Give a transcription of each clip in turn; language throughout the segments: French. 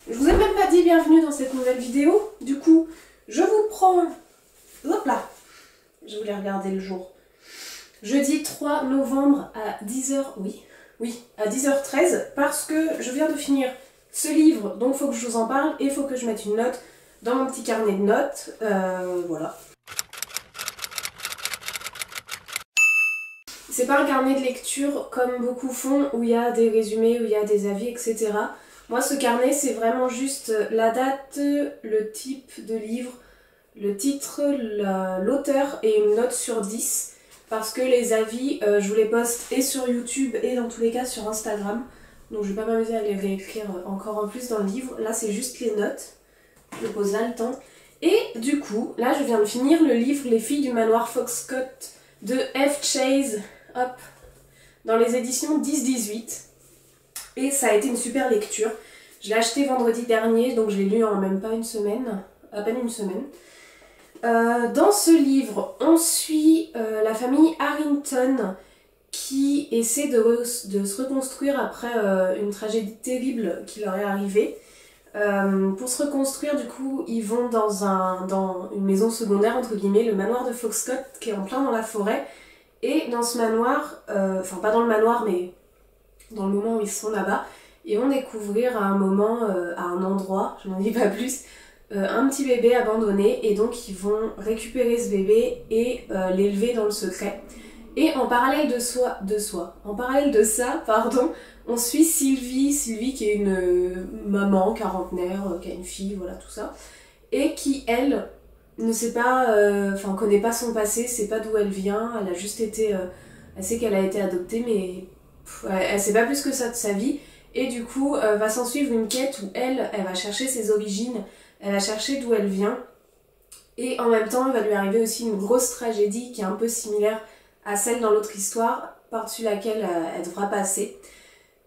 Je vous ai même pas dit bienvenue dans cette nouvelle vidéo. Du coup, je vous prends... Hop là. Je voulais regarder le jour. Jeudi 3 novembre à 10h... Oui, à 10h13 parce que je viens de finir ce livre, donc il faut que je vous en parle et il faut que je mette une note dans mon petit carnet de notes. Voilà. C'est pas un carnet de lecture comme beaucoup font où il y a des résumés, où il y a des avis, etc. Moi, ce carnet, c'est vraiment juste la date, le type de livre, le titre, l'auteur et une note sur 10. Parce que les avis, je vous les poste et sur YouTube et dans tous les cas sur Instagram. Donc je vais pas m'amuser à les réécrire encore en plus dans le livre. Là, c'est juste les notes. Je pose là le temps. Et du coup, là, je viens de finir le livre Les filles du manoir Foxcott de F. Chase, hop, dans les éditions 10-18. Et ça a été une super lecture. Je l'ai acheté vendredi dernier, donc je l'ai lu en même pas une semaine, à peine une semaine. Dans ce livre, on suit la famille Harrington qui essaie de se reconstruire après une tragédie terrible qui leur est arrivée. Pour se reconstruire, du coup, ils vont dans une maison secondaire, entre guillemets, le manoir de Foxcott, qui est en plein dans la forêt. Et dans ce manoir, enfin pas dans le manoir, mais dans le moment où ils sont là-bas, ils vont découvrir à un moment, à un endroit, je n'en dis pas plus, un petit bébé abandonné, et donc ils vont récupérer ce bébé et l'élever dans le secret. Et en parallèle en parallèle de ça, on suit Sylvie qui est une maman quarantenaire, qui a une fille, voilà tout ça, et qui elle ne sait pas, connaît pas son passé, sait pas d'où elle vient, elle a juste été, elle sait qu'elle a été adoptée, mais elle sait pas plus que ça de sa vie, et du coup va s'en suivre une quête où elle va chercher ses origines, elle va chercher d'où elle vient, et en même temps il va lui arriver aussi une grosse tragédie qui est un peu similaire à celle dans l'autre histoire, par-dessus laquelle elle devra passer.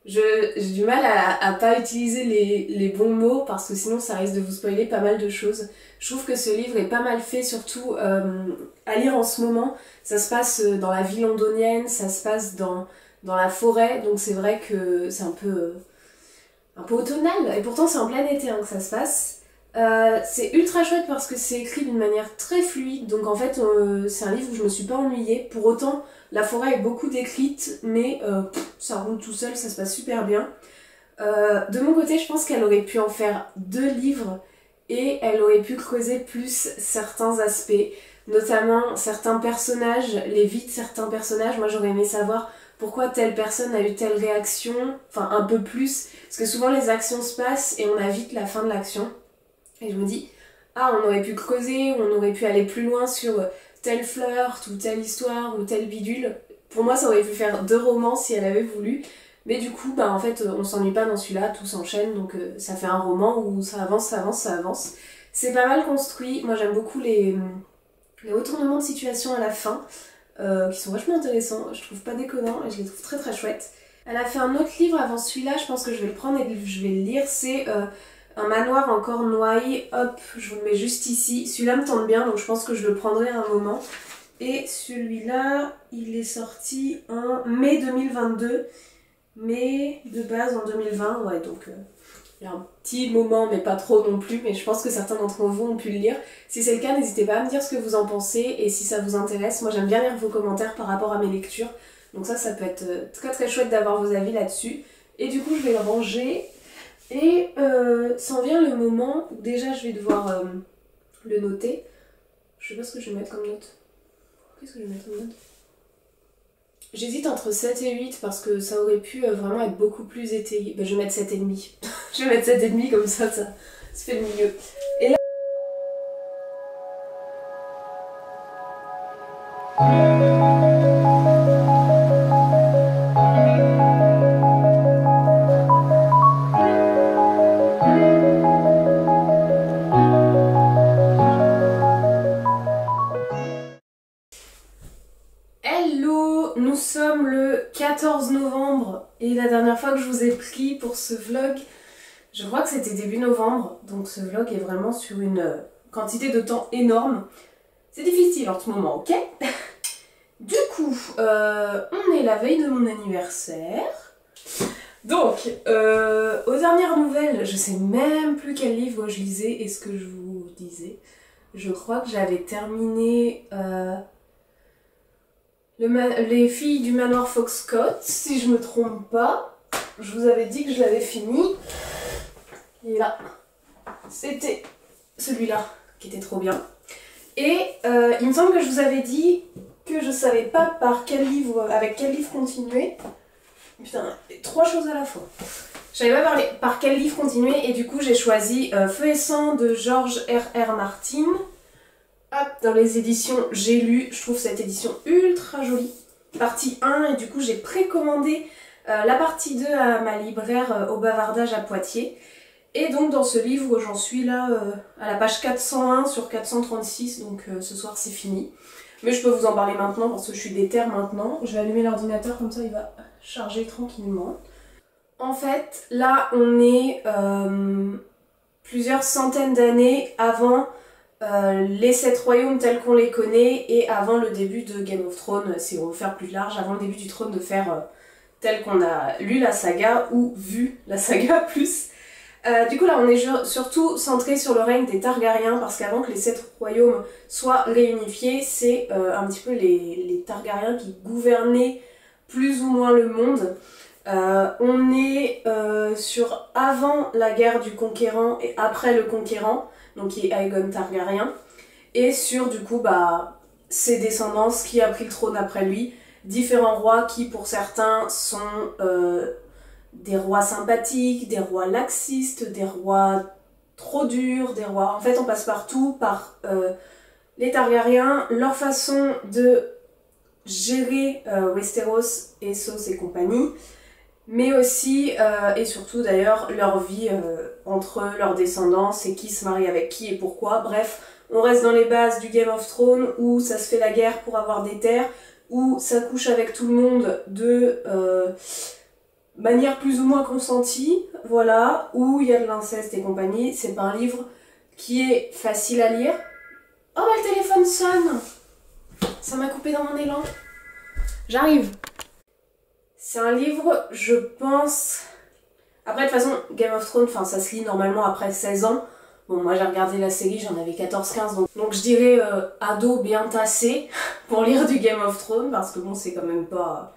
J'ai du mal à pas utiliser les bons mots parce que sinon ça risque de vous spoiler pas mal de choses. Je trouve que ce livre est pas mal fait, surtout à lire en ce moment. Ça se passe dans la ville londonienne, ça se passe dans la forêt, donc c'est vrai que c'est un peu automnal, et pourtant c'est en plein été que ça se passe. C'est ultra chouette parce que c'est écrit d'une manière très fluide, donc en fait c'est un livre où je me suis pas ennuyée. Pour autant, la forêt est beaucoup décrite, mais ça roule tout seul, ça se passe super bien. De mon côté, je pense qu'elle aurait pu en faire 2 livres et elle aurait pu creuser plus certains aspects, notamment certains personnages, les vies de certains personnages. Moi j'aurais aimé savoir pourquoi telle personne a eu telle réaction, enfin un peu plus, parce que souvent les actions se passent et on a vite la fin de l'action. Et je me dis, on aurait pu creuser, on aurait pu aller plus loin sur tel flirt, ou telle histoire, ou tel bidule. Pour moi, ça aurait pu faire 2 romans si elle avait voulu. Mais du coup, en fait, on s'ennuie pas dans celui-là, tout s'enchaîne, donc ça fait un roman où ça avance, ça avance, ça avance. C'est pas mal construit. Moi, j'aime beaucoup les retournements de situation à la fin, qui sont vachement intéressants. Je trouve pas déconnants et je les trouve très très chouettes. Elle a fait un autre livre avant celui-là, je pense que je vais le prendre et je vais le lire, c'est... Un manoir en Cornouailles, hop, je vous le mets juste ici. Celui-là me tente bien, donc je pense que je le prendrai à un moment. Et celui-là, il est sorti en mai 2022. Mais de base en 2020, ouais, donc il y a un petit moment, mais pas trop non plus. Mais je pense que certains d'entre vous ont pu le lire. Si c'est le cas, n'hésitez pas à me dire ce que vous en pensez et si ça vous intéresse. Moi, j'aime bien lire vos commentaires par rapport à mes lectures. Donc ça peut être très très chouette d'avoir vos avis là-dessus. Et du coup, je vais le ranger. Et s'en vient le moment où déjà je vais devoir le noter. Je sais pas ce que je vais mettre comme note. Qu'est-ce que je vais mettre comme note? J'hésite entre 7 et 8 parce que ça aurait pu vraiment être beaucoup plus étayé. Je vais mettre 7,5. Je vais mettre 7,5 comme ça se fait le milieu. Et là... Hello, nous sommes le 14 novembre et la dernière fois que je vous ai pris pour ce vlog, je crois que c'était début novembre, donc ce vlog est vraiment sur une quantité de temps énorme. C'est difficile en ce moment, ok? Du coup, on est la veille de mon anniversaire. Donc, aux dernières nouvelles, je sais même plus quel livre je lisais et ce que je vous disais. Je crois que j'avais terminé Les filles du manoir Foxcott, si je me trompe pas. Je vous avais dit que je l'avais fini. Et là, c'était celui-là qui était trop bien. Et il me semble que je vous avais dit que je savais pas avec quel livre continuer. Putain, 3 choses à la fois. Je savais pas par quel livre continuer et du coup j'ai choisi Feu et sang de George R.R. Martin. Hop, dans les éditions J'ai lu, je trouve cette édition ultra jolie. Partie 1 et du coup j'ai précommandé la partie 2 à ma libraire au Bavardage à Poitiers. Et donc dans ce livre j'en suis là à la page 401 sur 436, donc ce soir c'est fini. Mais je peux vous en parler maintenant parce que je suis déter maintenant. Je vais allumer l'ordinateur comme ça il va charger tranquillement. En fait là on est plusieurs centaines d'années avant les 7 royaumes tels qu'on les connaît et avant le début de Game of Thrones, si on veut faire plus large, avant le début du trône de fer tel qu'on a lu la saga ou vu la saga plus. Du coup là on est surtout centré sur le règne des Targaryens parce qu'avant que les 7 royaumes soient réunifiés, c'est un petit peu les Targaryens qui gouvernaient plus ou moins le monde. On est sur avant la guerre du conquérant et après le conquérant, donc qui est Aegon Targaryen, et sur du coup ses descendants, qui a pris le trône après lui, différents rois qui pour certains sont des rois sympathiques, des rois laxistes, des rois trop durs, des rois... En fait on passe partout par les Targaryens, leur façon de gérer Westeros, Essos et compagnie, mais aussi et surtout d'ailleurs leur vie entre leurs descendants, c'est qui se marie avec qui et pourquoi. Bref, on reste dans les bases du Game of Thrones où ça se fait la guerre pour avoir des terres, où ça couche avec tout le monde de manière plus ou moins consentie, voilà, où il y a de l'inceste et compagnie. C'est pas un livre qui est facile à lire. Oh bah le téléphone sonne! Ça m'a coupé dans mon élan. J'arrive. C'est un livre, je pense... Après, de toute façon, Game of Thrones, ça se lit normalement après 16 ans. Bon, moi j'ai regardé la série, j'en avais 14-15, donc je dirais ado bien tassé pour lire du Game of Thrones, parce que bon, c'est quand même pas...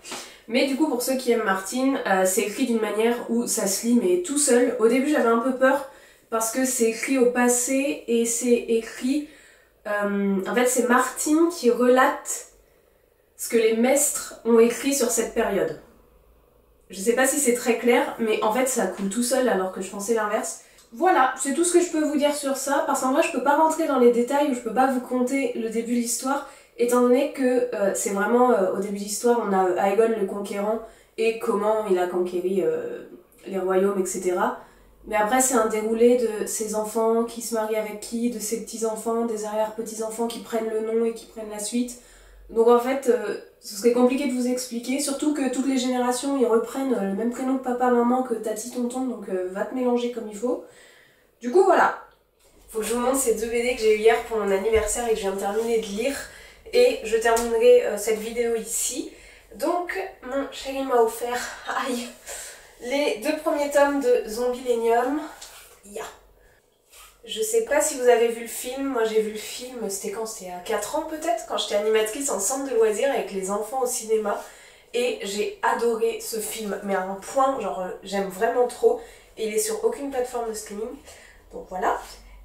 Mais du coup, pour ceux qui aiment Martin, c'est écrit d'une manière où ça se lit, mais tout seul. Au début, j'avais un peu peur, parce que c'est écrit au passé, et c'est écrit... en fait, c'est Martin qui relate ce que les maîtres ont écrit sur cette période. Je sais pas si c'est très clair, mais en fait ça coule tout seul alors que je pensais l'inverse. Voilà, c'est tout ce que je peux vous dire sur ça, parce qu'en vrai je peux pas rentrer dans les détails ou je peux pas vous conter le début de l'histoire, étant donné que c'est vraiment au début de l'histoire on a Aegon le Conquérant et comment il a conquéri les royaumes, etc. Mais après c'est un déroulé de ses enfants qui se marient avec qui, de ses petits-enfants, des arrière-petits-enfants qui prennent le nom et qui prennent la suite. Donc en fait, ce serait compliqué de vous expliquer, surtout que toutes les générations ils reprennent le même prénom que papa, maman, que tati, tonton, donc va te mélanger comme il faut. Du coup voilà, faut que je vous montre ces 2 BD que j'ai eu hier pour mon anniversaire et que je viens de terminer de lire. Et je terminerai cette vidéo ici. Donc mon chéri m'a offert, aïe, les 2 premiers tomes de Zombielenium. Yeah. Je sais pas si vous avez vu le film, moi j'ai vu le film, c'était quand? C'était à 4 ans peut-être, quand j'étais animatrice en centre de loisirs avec les enfants au cinéma. Et j'ai adoré ce film, mais à un point, genre j'aime vraiment trop. Et il est sur aucune plateforme de streaming, donc voilà.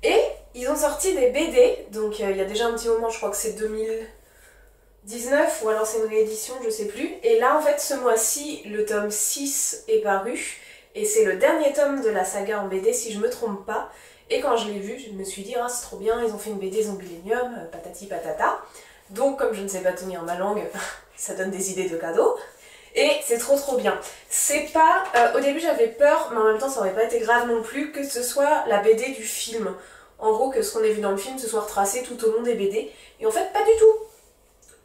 Et ils ont sorti des BD, donc il y a déjà un petit moment, je crois que c'est 2019, ou alors c'est une réédition, je sais plus. Et là en fait ce mois-ci, le tome 6 est paru, et c'est le dernier tome de la saga en BD si je me trompe pas. Et quand je l'ai vu, je me suis dit, ah c'est trop bien, ils ont fait une BD Zombielenium, patati patata. Donc comme je ne sais pas tenir ma langue, ça donne des idées de cadeaux. Et c'est trop bien. C'est pas... au début j'avais peur, mais en même temps ça aurait pas été grave non plus que ce soit la BD du film. En gros que ce qu'on a vu dans le film se soit retracé tout au long des BD. Et en fait pas du tout.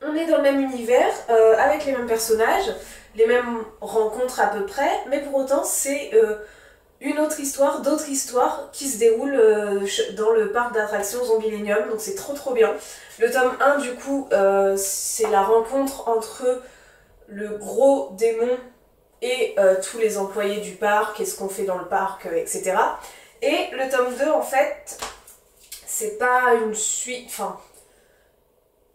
On est dans le même univers, avec les mêmes personnages, les mêmes rencontres à peu près, mais pour autant c'est... une autre histoire, d'autres histoires qui se déroulent dans le parc d'attractions Zombielenium, donc c'est trop bien. Le tome 1 du coup, c'est la rencontre entre le gros démon et tous les employés du parc et ce qu'on fait dans le parc, etc. Et le tome 2, en fait, c'est pas une suite, enfin,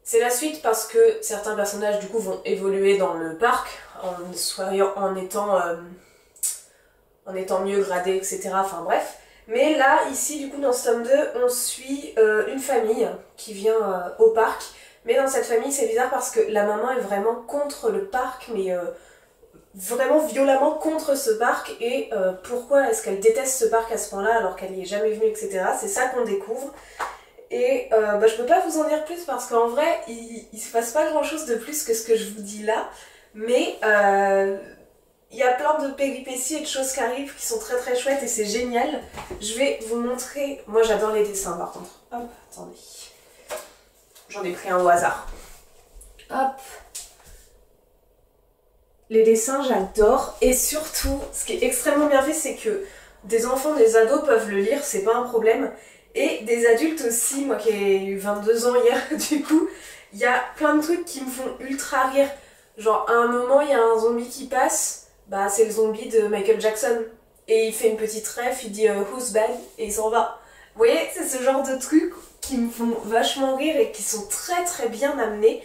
c'est la suite parce que certains personnages du coup vont évoluer dans le parc en étant mieux gradés, etc. Enfin bref. Mais là, ici, du coup, dans ce tome 2, on suit une famille qui vient au parc. Mais dans cette famille, c'est bizarre parce que la maman est vraiment contre le parc, mais vraiment violemment contre ce parc. Et pourquoi est-ce qu'elle déteste ce parc à ce point-là alors qu'elle n'y est jamais venue, etc. C'est ça qu'on découvre. Et je peux pas vous en dire plus parce qu'en vrai, il se passe pas grand-chose de plus que ce que je vous dis là. Mais il y a plein de péripéties et de choses qui arrivent qui sont très très chouettes et c'est génial. Je vais vous montrer... Moi j'adore les dessins par contre. Hop, attendez. J'en ai pris un au hasard. Hop. Les dessins j'adore et surtout, ce qui est extrêmement bien fait, c'est que des enfants, des ados peuvent le lire, c'est pas un problème. Et des adultes aussi, moi qui ai eu 22 ans hier, du coup, il y a plein de trucs qui me font ultra rire. Genre à un moment, il y a un zombie qui passe... Bah c'est le zombie de Michael Jackson. Et il fait une petite ref, il dit Who's bad et il s'en va. Vous voyez, c'est ce genre de trucs qui me font vachement rire et qui sont très très bien amenés.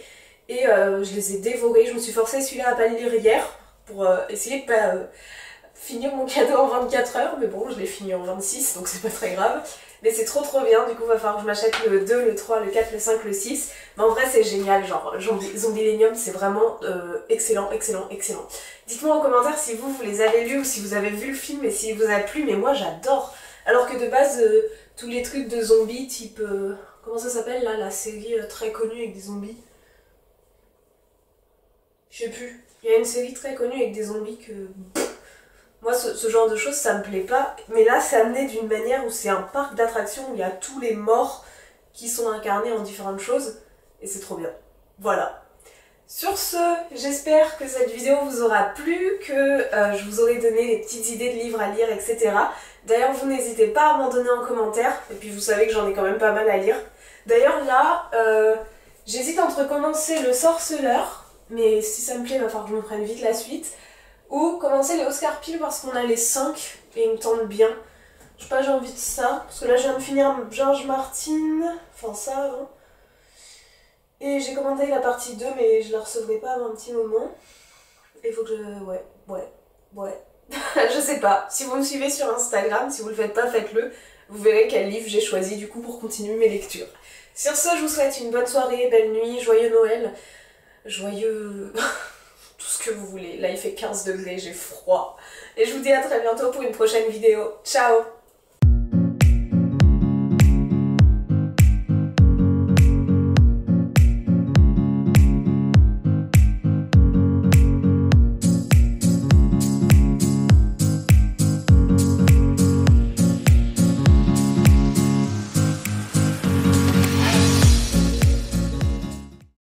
Et je les ai dévorés. Je me suis forcée celui-là à pas le lire hier pour essayer de pas finir mon cadeau en 24 heures. Mais bon, je l'ai fini en 26 donc c'est pas très grave. Mais c'est trop trop bien, du coup va falloir que je m'achète le 2, le 3, le 4, le 5, le 6. Mais en vrai c'est génial, genre Zombielenium c'est vraiment excellent, excellent, excellent. Dites-moi en commentaire si vous les avez lus ou si vous avez vu le film et s'il vous a plu, mais moi j'adore. Alors que de base, tous les trucs de zombies type... comment ça s'appelle là, la série très connue avec des zombies? Je sais plus. Il y a une série très connue avec des zombies que... Moi, ce genre de choses, ça me plaît pas. Mais là, c'est amené d'une manière où c'est un parc d'attractions où il y a tous les morts qui sont incarnés en différentes choses. Et c'est trop bien. Voilà. Sur ce, j'espère que cette vidéo vous aura plu, que je vous aurai donné des petites idées de livres à lire, etc. D'ailleurs, vous n'hésitez pas à m'en donner en commentaire. Et puis, vous savez que j'en ai quand même pas mal à lire. D'ailleurs, là, j'hésite entre commencer Le Sorceleur. Mais si ça me plaît, il va falloir que je me prenne vite la suite. Ou commencer les Oscar Peel parce qu'on a les 5 et ils me tentent bien. Je sais pas, j'ai envie de ça. Parce que là, je viens de finir George Martin. Enfin, ça avant. Et j'ai commandé la partie 2, mais je la recevrai pas avant un petit moment. Il faut que je... Ouais. Je sais pas. Si vous me suivez sur Instagram, si vous le faites pas, faites-le. Vous verrez quel livre j'ai choisi du coup pour continuer mes lectures. Sur ce, je vous souhaite une bonne soirée, belle nuit, joyeux Noël. Joyeux... tout ce que vous voulez. Là il fait 15 degrés, j'ai froid. Et je vous dis à très bientôt pour une prochaine vidéo. Ciao!